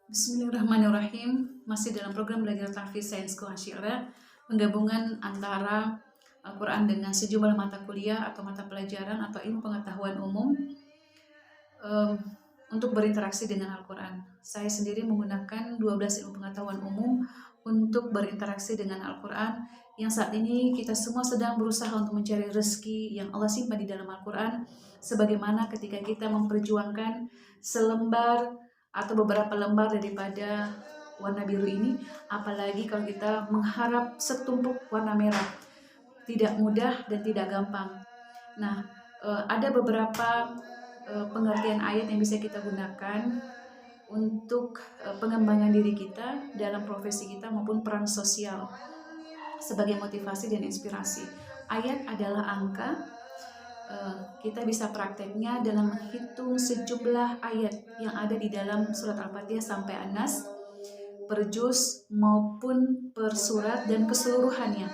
Bismillahirrahmanirrahim. Masih dalam program belajar tahfiz Sainsku Asyira, penggabungan antara Al-Quran dengan sejumlah mata kuliah atau mata pelajaran atau ilmu pengetahuan umum um, untuk berinteraksi dengan Al-Quran. Saya sendiri menggunakan 12 ilmu pengetahuan umum untuk berinteraksi dengan Al-Quran, yang saat ini kita semua sedang berusaha untuk mencari rezeki yang Allah simpan di dalam Al-Quran, sebagaimana ketika kita memperjuangkan selembar atau beberapa lembar daripada warna biru ini, apalagi kalau kita mengharap setumpuk warna merah. Tidak mudah dan tidak gampang. Nah, ada beberapa pengertian ayat yang bisa kita gunakan untuk pengembangan diri kita dalam profesi kita maupun peran sosial sebagai motivasi dan inspirasi. Ayat adalah angka. Kita bisa prakteknya dalam menghitung sejumlah ayat yang ada di dalam surat Al-Fatihah sampai An-Nas, per juz maupun per surat dan keseluruhannya.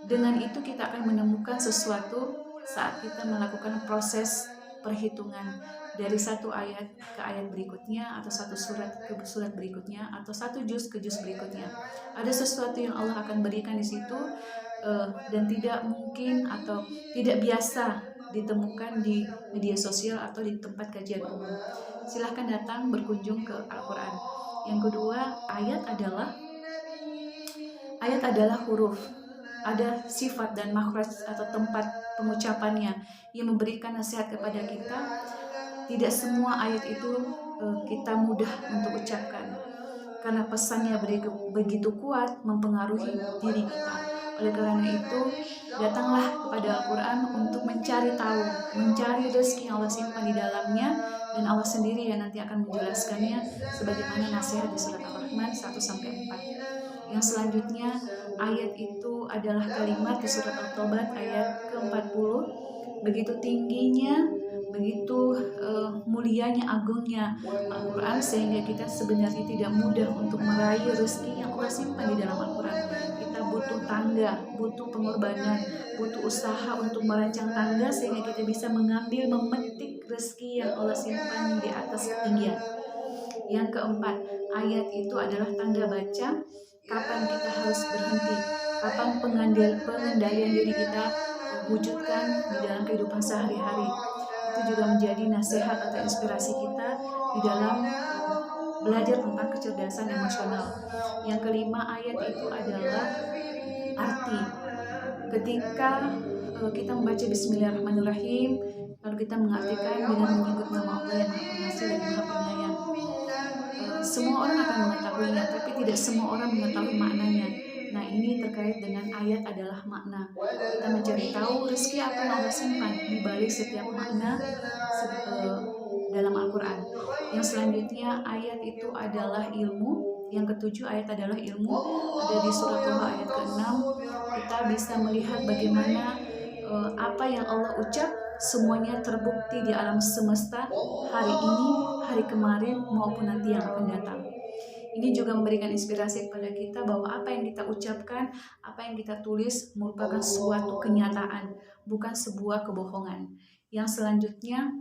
Dengan itu kita akan menemukan sesuatu saat kita melakukan proses perhitungan dari satu ayat ke ayat berikutnya, atau satu surat ke surat berikutnya, atau satu juz ke juz berikutnya. Ada sesuatu yang Allah akan berikan di situ dan tidak mungkin atau tidak biasa ditemukan di media sosial atau di tempat kajian umum. Silahkan datang berkunjung ke Al-Quran. Yang kedua, ayat adalah huruf. Ada sifat dan makhraj atau tempat pengucapannya yang memberikan nasihat kepada kita. Tidak semua ayat itu kita mudah untuk ucapkan, karena pesannya begitu kuat mempengaruhi diri kita. Oleh karena itu, datanglah kepada Al-Quran untuk mencari tahu, mencari rezeki yang Allah simpan di dalamnya, dan Allah sendiri yang nanti akan menjelaskannya sebagaimana nasihat di surat Ar-Rahman 1-4. Yang selanjutnya, ayat itu adalah kalimat di surat At-Taubah ayat ke-40. Begitu tingginya, begitu mulianya, agungnya Al-Quran, sehingga kita sebenarnya tidak mudah untuk meraih rezeki yang Allah simpan di dalam Al-Quran. Kita butuh tangga, butuh pengorbanan, butuh usaha untuk merancang tangga sehingga kita bisa mengambil, memetik rezeki yang Allah simpan di atas ketinggian. Yang keempat, ayat itu adalah tanda baca kapan kita harus berhenti, kapan pengendalian diri kita wujudkan di dalam kehidupan sehari-hari. Itu juga menjadi nasihat atau inspirasi kita di dalam belajar tentang kecerdasan emosional. Yang kelima, ayat itu adalah arti. Ketika kita membaca Bismillahirrahmanirrahim, lalu kita mengartikan dengan menyebut nama Allah yang Maha Pengasih dan Maha Penyayang. Semua orang akan mengetahuinya, tapi tidak semua orang mengetahui maknanya. Nah, ini terkait dengan ayat adalah makna. Kita mencari tahu rezeki apa yang Allah simpan di balik setiap makna dalam Al-Quran. Yang selanjutnya, ayat itu adalah ilmu. Yang ketujuh, ayat adalah ilmu. Ada di surat Toha ayat ke-6. Kita bisa melihat bagaimana apa yang Allah ucap semuanya terbukti di alam semesta hari ini, hari kemarin, maupun nanti yang akan datang. Ini juga memberikan inspirasi kepada kita bahwa apa yang kita ucapkan, apa yang kita tulis merupakan suatu kenyataan, bukan sebuah kebohongan. Yang selanjutnya,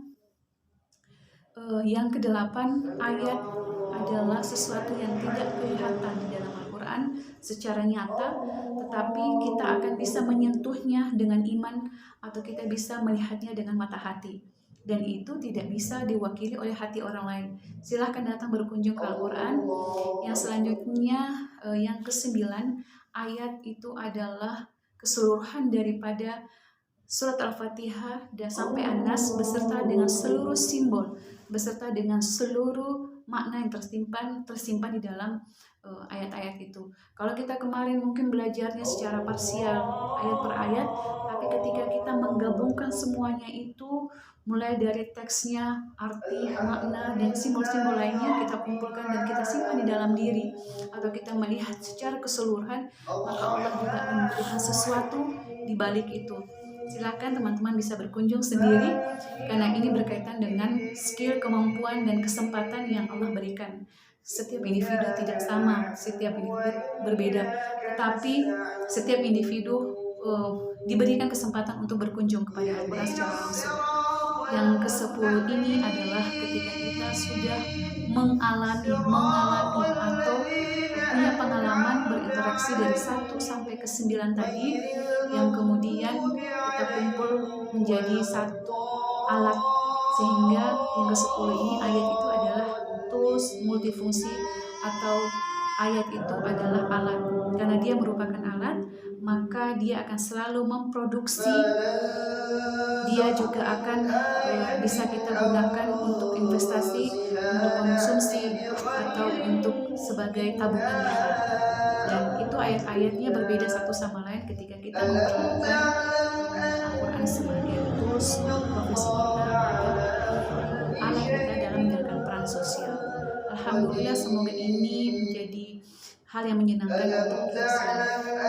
yang kedelapan, ayat adalah sesuatu yang tidak kelihatan di dalam Al-Quran secara nyata, tetapi kita akan bisa menyentuhnya dengan iman, atau kita bisa melihatnya dengan mata hati, dan itu tidak bisa diwakili oleh hati orang lain. Silahkan datang berkunjung ke Al-Quran. Yang selanjutnya, yang kesembilan, ayat itu adalah keseluruhan daripada surat Al-Fatihah dan sampai An-Nas beserta dengan seluruh simbol, beserta dengan seluruh makna yang tersimpan di dalam ayat-ayat itu. Kalau kita kemarin mungkin belajarnya secara parsial, ayat per ayat, tapi ketika kita menggabungkan semuanya itu, mulai dari teksnya, arti, makna, dan simbol-simbol lainnya, kita kumpulkan dan kita simpan di dalam diri, atau kita melihat secara keseluruhan, maka Allah juga akan memberikan sesuatu di balik itu. Silakan teman-teman bisa berkunjung sendiri, karena ini berkaitan dengan skill, kemampuan, dan kesempatan yang Allah berikan. Setiap individu tidak sama, setiap individu berbeda, tetapi setiap individu diberikan kesempatan untuk berkunjung kepada Al-Quran secara langsung. Yang ke-10 ini adalah ketika kita sudah mengalami atau punya pengalaman berinteraksi dari 1 sampai ke 9 tadi, yang kemudian kita kumpul menjadi satu alat, sehingga yang ke-10 ini ayat itu adalah tools multifungsi, atau ayat itu adalah alat. Karena dia merupakan alat, maka dia akan selalu memproduksi, dia juga akan bisa kita gunakan untuk investasi, untuk konsumsi, atau untuk sebagai tabungan kita. Dan itu ayat-ayatnya berbeda satu sama lain ketika kita memperlakukan Al-Quran sebagai tools untuk profesi kita atau alat kita dalam menjalankan peran sosial. Alhamdulillah, semoga ini menjadi hal yang menyenangkan untuk kita semua.